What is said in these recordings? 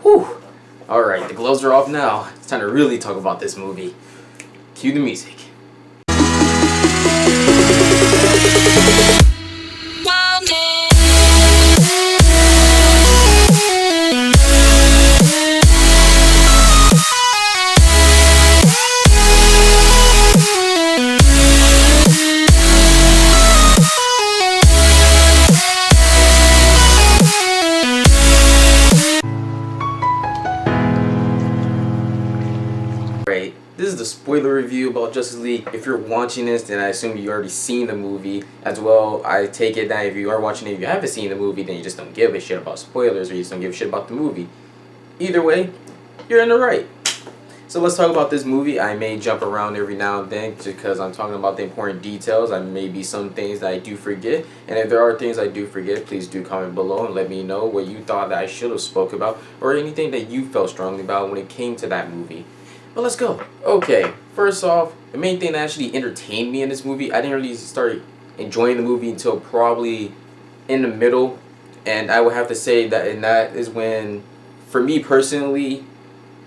Whew. Alright, the gloves are off now. It's time to really talk about this movie. Cue the music. Right, this is the spoiler review about Justice League. If you're watching this, then I assume you already seen the movie as well. I take it that if you are watching it, if you haven't seen the movie, then you just don't give a shit about spoilers, or you just don't give a shit about the movie. Either way, you're in the right. So let's talk about this movie. I may jump around every now and then because I'm talking about the important details. I may be some things that I do forget, and if there are things I do forget, please do comment below and let me know what you thought that I should have spoke about, or anything that you felt strongly about when it came to that movie. But let's go. Okay, first off, the main thing that actually entertained me in this movie, I didn't really start enjoying the movie until probably in the middle, and I would have to say that, and that is when, for me personally,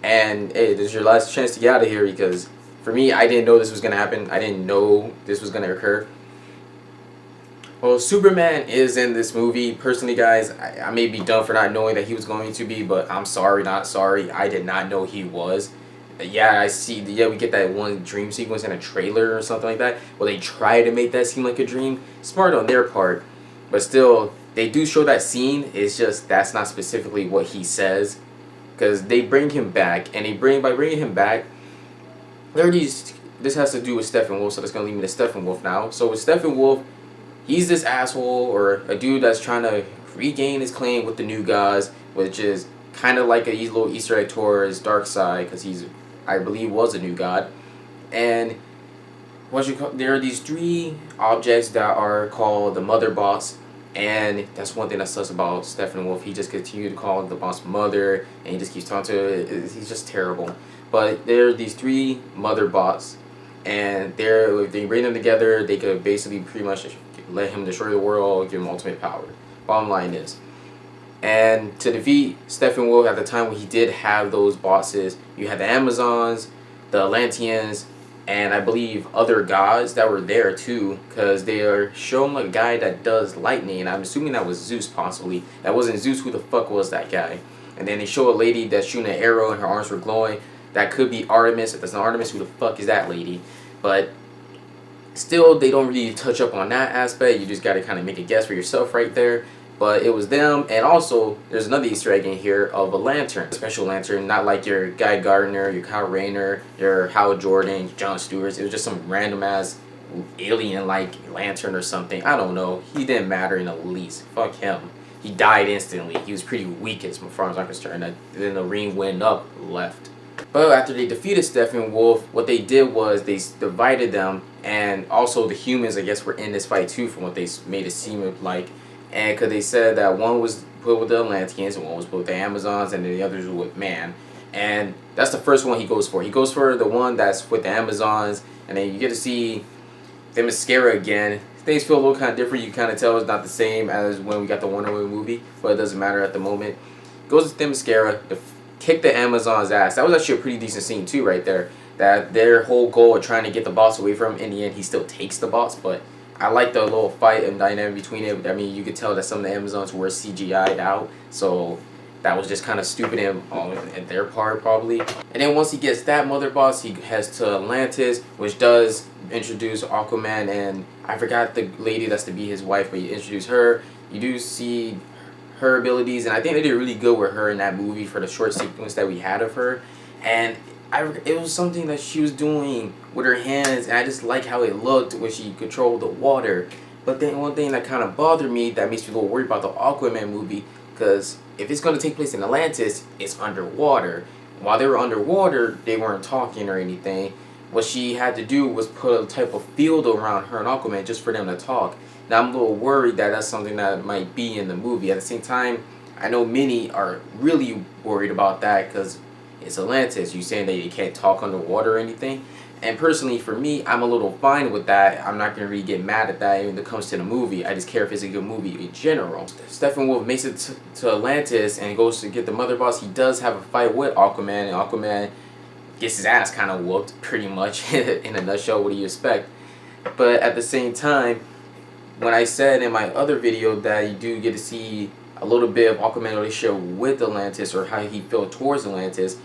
and hey, this is your last chance to get out of here, because for me, I didn't know this was going to happen. I didn't know this was going to occur. Well, Superman is in this movie. Personally, guys, I may be dumb for not knowing that he was going to be, but I'm sorry, not sorry. I did not know he was. Yeah, I see. Yeah, we get that one dream sequence in a trailer or something like that. Well, they try to make that seem like a dream. Smart on their part, but still, they do show that scene. It's just that's not specifically what he says, because they bring him back, and by bringing him back, there are these. This has to do with Steppenwolf, so that's gonna lead me to Steppenwolf now. So with Steppenwolf, he's this asshole or a dude that's trying to regain his claim with the New Gods, which is kind of like a little Easter egg towards Darkseid, because he's, I believe, was a new god. And there are these three objects that are called the Mother Bots, and that's one thing that sucks about Steppenwolf. He just continued to call the boss Mother, and he just keeps talking to it. He's just terrible. But there are these three Mother Bots, and if they bring them together, they could basically pretty much let him destroy the world, give him ultimate power. Bottom line is. And to defeat Steppenwolf at the time when he did have those bosses, you had the Amazons, the Atlanteans, and I believe other gods that were there too, because they are showing a guy that does lightning, and I'm assuming that was Zeus possibly. That wasn't Zeus. Who the fuck was that guy? And then they show a lady that's shooting an arrow and her arms were glowing. That could be Artemis. If that's not Artemis, who the fuck is that lady? But still, they don't really touch up on that aspect. You just got to kind of make a guess for yourself right there. But it was them, and also there's another Easter egg in here of a lantern, a special lantern, not like your Guy Gardner, your Kyle Rayner, your Howard Jordan, your John Stewart. It was just some random ass alien-like lantern or something. I don't know. He didn't matter in the least. Fuck him. He died instantly. He was pretty weak as far as I'm concerned. And then the ring went up, left. But after they defeated Steppenwolf, what they did was they divided them, and also the humans, I guess, were in this fight too, from what they made it seem like. And because they said that one was put with the Atlanteans, and one was put with the Amazons, and then the others were with man. And that's the first one he goes for. He goes for the one that's with the Amazons, and then you get to see Themyscira again. Things feel a little kind of different. You kind of tell it's not the same as when we got the Wonder Woman movie, but it doesn't matter at the moment. Goes to Themyscira, kick the Amazons' ass. That was actually a pretty decent scene too right there. That their whole goal of trying to get the boss away from him, in the end he still takes the boss, but I like the little fight and dynamic between it. I mean, you could tell that some of the Amazons were CGI'd out, so that was just kind of stupid on their part, probably. And then once he gets that Mother Boss, he heads to Atlantis, which does introduce Aquaman, and I forgot the lady that's to be his wife, but you introduce her. You do see her abilities, and I think they did really good with her in that movie for the short sequence that we had of her. And it was something that she was doing with her hands, and I just like how it looked when she controlled the water. But then one thing that kind of bothered me, that makes me a little worried about the Aquaman movie, because if it's going to take place in Atlantis, it's underwater. While they were underwater, they weren't talking or anything. What she had to do was put a type of field around her and Aquaman just for them to talk. Now I'm a little worried that that's something that might be in the movie. At the same time, I know many are really worried about that, because it's Atlantis. You saying that you can't talk underwater or anything. And personally, for me, I'm a little fine with that. I'm not gonna really get mad at that when it comes to the movie. I just care if it's a good movie in general. Steppenwolf makes it to Atlantis and goes to get the Mother Boss. He does have a fight with Aquaman, and Aquaman gets his ass kind of whooped, pretty much, in a nutshell. What do you expect? But at the same time, when I said in my other video that you do get to see a little bit of Aquaman's relationship with Atlantis, or how he felt towards Atlantis,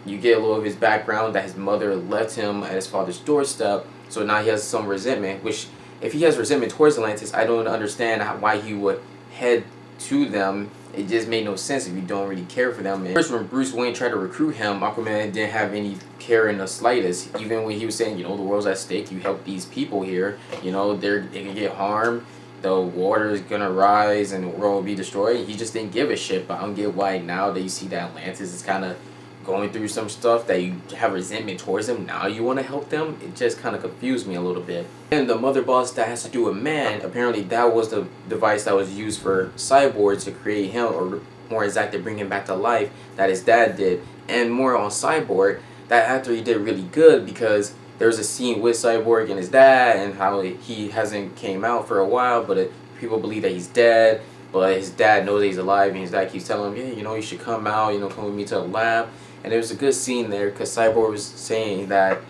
you get a little of his background that his mother left him at his father's doorstep, so now he has some resentment, which if he has resentment towards Atlantis, I don't understand why he would head to them. It just made no sense if you don't really care for them. And first, when Bruce Wayne tried to recruit him, Aquaman didn't have any care in the slightest. Even when he was saying, the world's at stake, you help these people here, they can get harmed, the water is gonna rise and the world will be destroyed. He just didn't give a shit. But I don't get why now that you see that Atlantis is kind of going through some stuff, that you have resentment towards them, now you want to help them. It just kind of confused me a little bit. And the Mother Boss that has to do with man, apparently that was the device that was used for Cyborg to create him, or more exactly bring him back to life, that his dad did. And more on Cyborg, that actor, he did really good, because there's a scene with Cyborg and his dad and how he hasn't came out for a while, but people believe that he's dead, but his dad knows that he's alive, and his dad keeps telling him, you should come out, come with me to the lab. And there was a good scene there, because Cyborg was saying that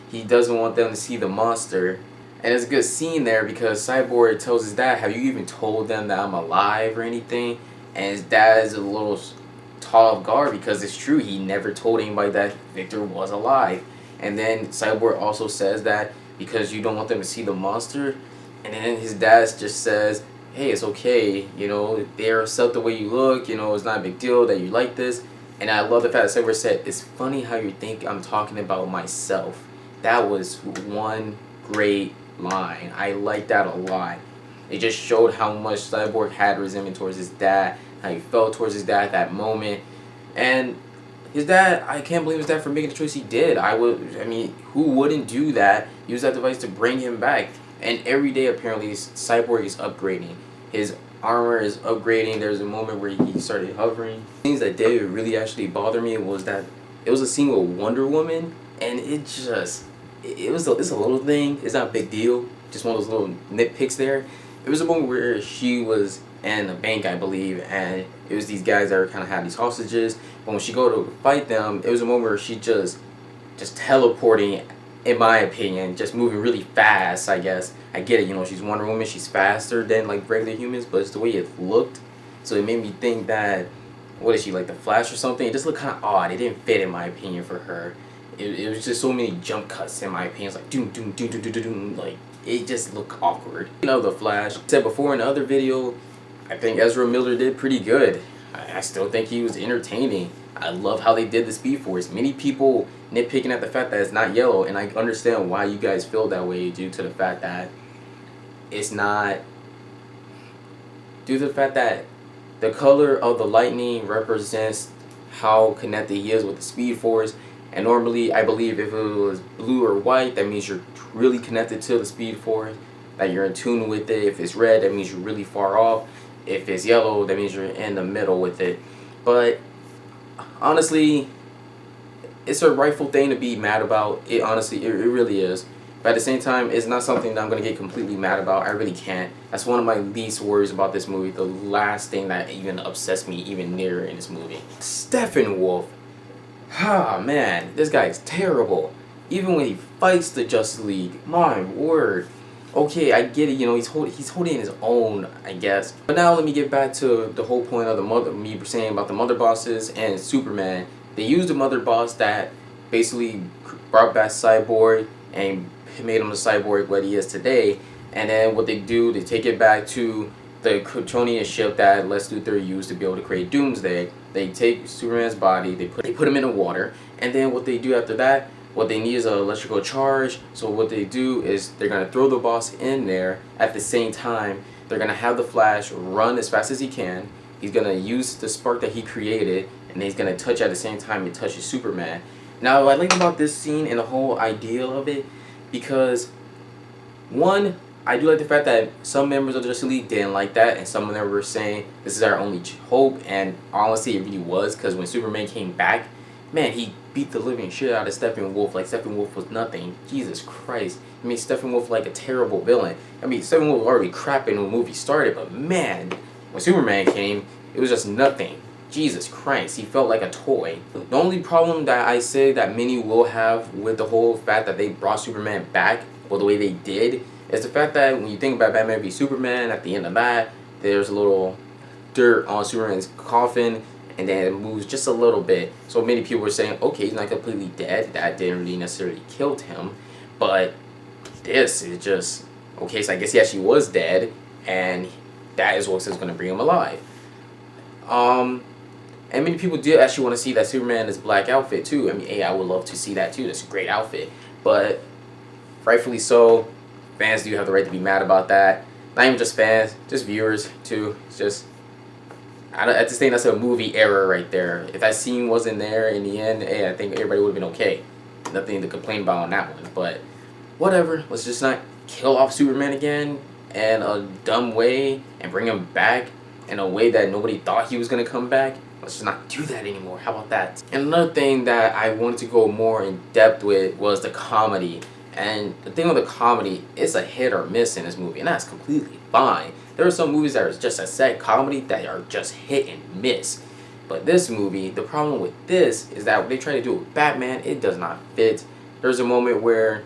he doesn't want them to see the monster. And there's a good scene there because Cyborg tells his dad, have you even told them that I'm alive or anything? And his dad is a little tall of guard, because it's true, he never told anybody that Victor was alive. And then Cyborg also says that because you don't want them to see the monster. And then his dad just says, hey, it's okay, they accept the way you look, it's not a big deal that you like this. And I love the fact that Cyborg said, it's funny how you think I'm talking about myself. That was one great line. I like that a lot. It just showed how much Cyborg had resentment towards his dad, how he felt towards his dad at that moment. And his dad, I can't blame his dad for making the choice he did. Who wouldn't do that? Use that device to bring him back. And every day, apparently, Cyborg is upgrading. His armor is upgrading. There's a moment where he started hovering. Things that did really actually bother me was that it was a scene with Wonder Woman, and it's a little thing. It's not a big deal. Just one of those little nitpicks there. It was a moment where she was in a bank, I believe, and it was these guys that kind of had these hostages. But when she go to fight them, it was a moment where she just teleporting, in my opinion, just moving really fast, I guess. I get it, she's Wonder Woman, she's faster than like regular humans, but it's the way it looked. So it made me think that, what is she, like the Flash or something? It just looked kind of odd. It didn't fit, in my opinion, for her. It was just so many jump cuts, in my opinion. It's like doom doom doom doom doom doom, like it just looked awkward. The Flash. I said before in the other video, I think Ezra Miller did pretty good. I still think he was entertaining. I love how they did the Speed Force. Many people nitpicking at the fact that it's not yellow, and I understand why you guys feel that way due to the fact that it's not. Due to the fact that the color of the lightning represents how connected he is with the Speed Force. And normally, I believe if it was blue or white, that means you're really connected to the Speed Force, that you're in tune with it. If it's red, that means you're really far off. If it's yellow, that means you're in the middle with it. But honestly, it's a rightful thing to be mad about. It honestly, it really is. But at the same time, it's not something that I'm going to get completely mad about. I really can't. That's one of my least worries about this movie. The last thing that even upsets me even nearer in this movie. Steppenwolf. Ah, man. This guy is terrible. Even when he fights the Justice League. My word. Okay, I get it. He's holding his own, I guess. But now let me get back to the whole point of me saying about the Mother Bosses and Superman. They used the Mother Boss that basically brought back Cyborg and made him the Cyborg what he is today. And then what they do, they take it back to the Kryptonian ship that Lex Luthor used to be able to create Doomsday. They take Superman's body, they put him in the water, and then what they do after that, what they need is an electrical charge. So what they do is they're going to throw the boss in there. At the same time, they're going to have the Flash run as fast as he can. He's going to use the spark that he created, and he's going to touch at the same time it touches Superman. Now, I like about this scene and the whole idea of it, because one, I do like the fact that some members of the Justice League didn't like that, and some of them were saying this is our only hope, and honestly it really was, because when Superman came back man, he beat the living shit out of Steppenwolf like Steppenwolf was nothing. Jesus Christ. I mean, Steppenwolf like a terrible villain. I mean, Steppenwolf was already crapping when the movie started, but man, when Superman came, it was just nothing. Jesus Christ, he felt like a toy. The only problem that I say that many will have with the whole fact that they brought Superman back, well, the way they did, is the fact that when you think about Batman v Superman, at the end of that, there's a little dirt on Superman's coffin, and then it moves just a little bit. So many people were saying, okay, he's not completely dead. That didn't really necessarily kill him. But this is just, okay, so I guess he actually was dead, and that is what's going to bring him alive. And many people did actually want to see that Superman in his black outfit too. I mean, hey, I would love to see that too. That's a great outfit. But rightfully so, fans do have the right to be mad about that. Not even just fans, just viewers too. It's just, I just think that's a movie error right there. If that scene wasn't there in the end, hey, I think everybody would have been okay. Nothing to complain about on that one. But whatever, let's just not kill off Superman again in a dumb way and bring him back in a way that nobody thought he was going to come back. Let's just not do that anymore. How about that? And another thing that I wanted to go more in depth with was the comedy. And the thing with the comedy, it's a hit or miss in this movie, and that's completely fine. There are some movies that are just a set comedy that are just hit and miss. But this movie, the problem with this is that when they try to do it with Batman, it does not fit. There's a moment where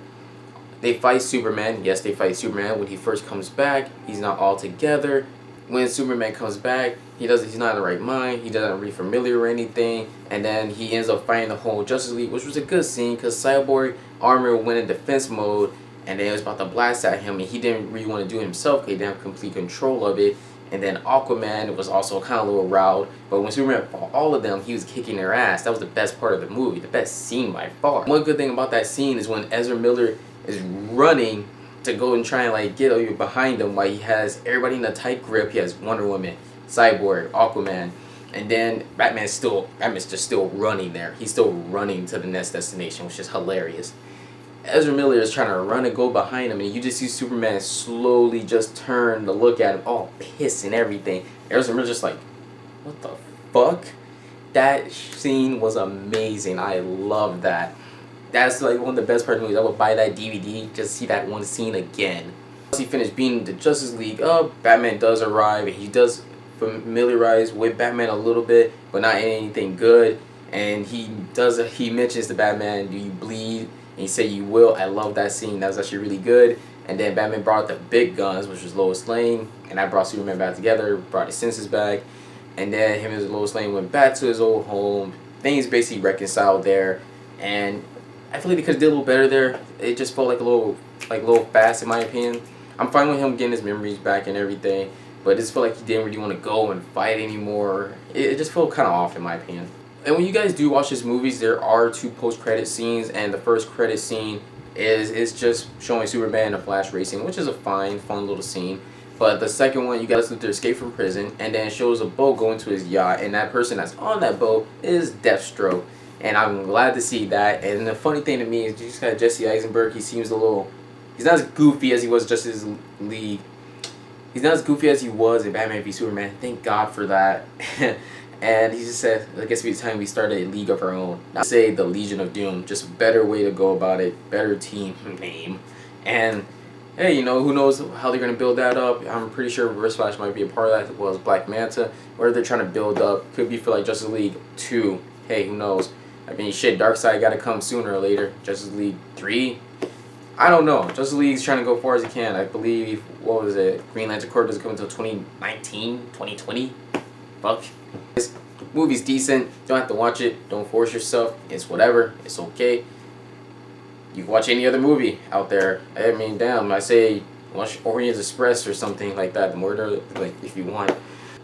they fight Superman. Yes, they fight Superman. When he first comes back, he's not all together. When Superman comes back, he's not in the right mind. He doesn't really familiar or anything. And then he ends up fighting the whole Justice League, which was a good scene because Cyborg armor went in defense mode, and then it was about to blast at him, and he didn't really want to do it himself because he didn't have complete control of it. And then Aquaman was also kind of a little riled, but when Superman fought all of them, he was kicking their ass. That was the best part of the movie, the best scene by far. One good thing about that scene is when Ezra Miller is running to go and try and like get you behind him while he has everybody in a tight grip. He has Wonder Woman, Cyborg, Aquaman, and then Batman's just still running there. He's still running to the next destination, which is hilarious. Ezra Miller is trying to run and go behind him, and you just see Superman slowly just turn to look at him, all pissed and everything. Ezra Miller's just like, what the fuck? That scene was amazing. I love that. That's like one of the best parts of the movie. I would buy that DVD just to see that one scene again. Once he finished beating the Justice League up, Batman does arrive, and he does familiarize with Batman a little bit, but not anything good. And he mentions to Batman, do you bleed? And he said you will. I love that scene. That was actually really good. And then Batman brought the big guns, which was Lois Lane, and that brought Superman back together, brought his senses back. And then him and Lois Lane went back to his old home. Things basically reconciled there, and I feel like they could have did a little better there. It just felt like a little fast in my opinion. I'm fine with him getting his memories back and everything, but it just felt like he didn't really want to go and fight anymore. It just felt kind of off in my opinion. And when you guys do watch these movies, there are 2 post-credit scenes, and the first credit scene is just showing Superman and Flash racing, which is a fun little scene. But the second one, you guys Luthor escape from prison, and then shows a boat going to his yacht, and that person that's on that boat is Deathstroke. And I'm glad to see that. And the funny thing to me is you just got Jesse Eisenberg. He seems a little, he's not as goofy as he was Justice League. He's not as goofy as he was in Batman v Superman. Thank God for that. And he just said, I guess it's time we started a league of our own. Not say the Legion of Doom, just a better way to go about it, better team name. And hey, you know, who knows how they're going to build that up. I'm pretty sure Reverse Flash might be a part of that, as well as Black Manta. Where they're trying to build up, could be for like Justice League 2. Hey, who knows? I mean, shit, Darkseid got to come sooner or later. Justice League 3? I don't know. Justice League's trying to go far as he can. I believe, what was it? Green Lantern Corps doesn't come until 2019, 2020? Fuck. This movie's decent. You don't have to watch it. Don't force yourself. It's whatever. It's okay. You can watch any other movie out there. I mean, damn, I say watch Orient Express or something like that. The murder, like, if you want.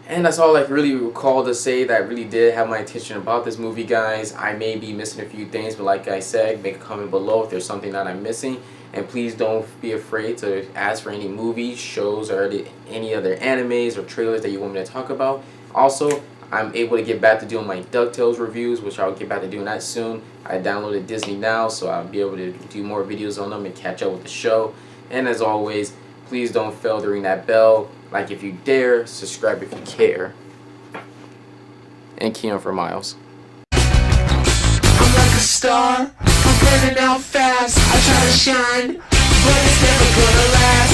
And that's all I really recall to say that really did have my attention about this movie, guys. I may be missing a few things, but like I said, make a comment below if there's something that I'm missing. And please don't be afraid to ask for any movies, shows, or any other animes or trailers that you want me to talk about. Also, I'm able to get back to doing my DuckTales reviews, which I'll get back to doing that soon. I downloaded Disney Now, so I'll be able to do more videos on them and catch up with the show. And as always, please don't fail to ring that bell. Like if you dare, subscribe if you care. And Keon for Miles. star. I'm burning out fast. I try to shine, but it's never gonna last.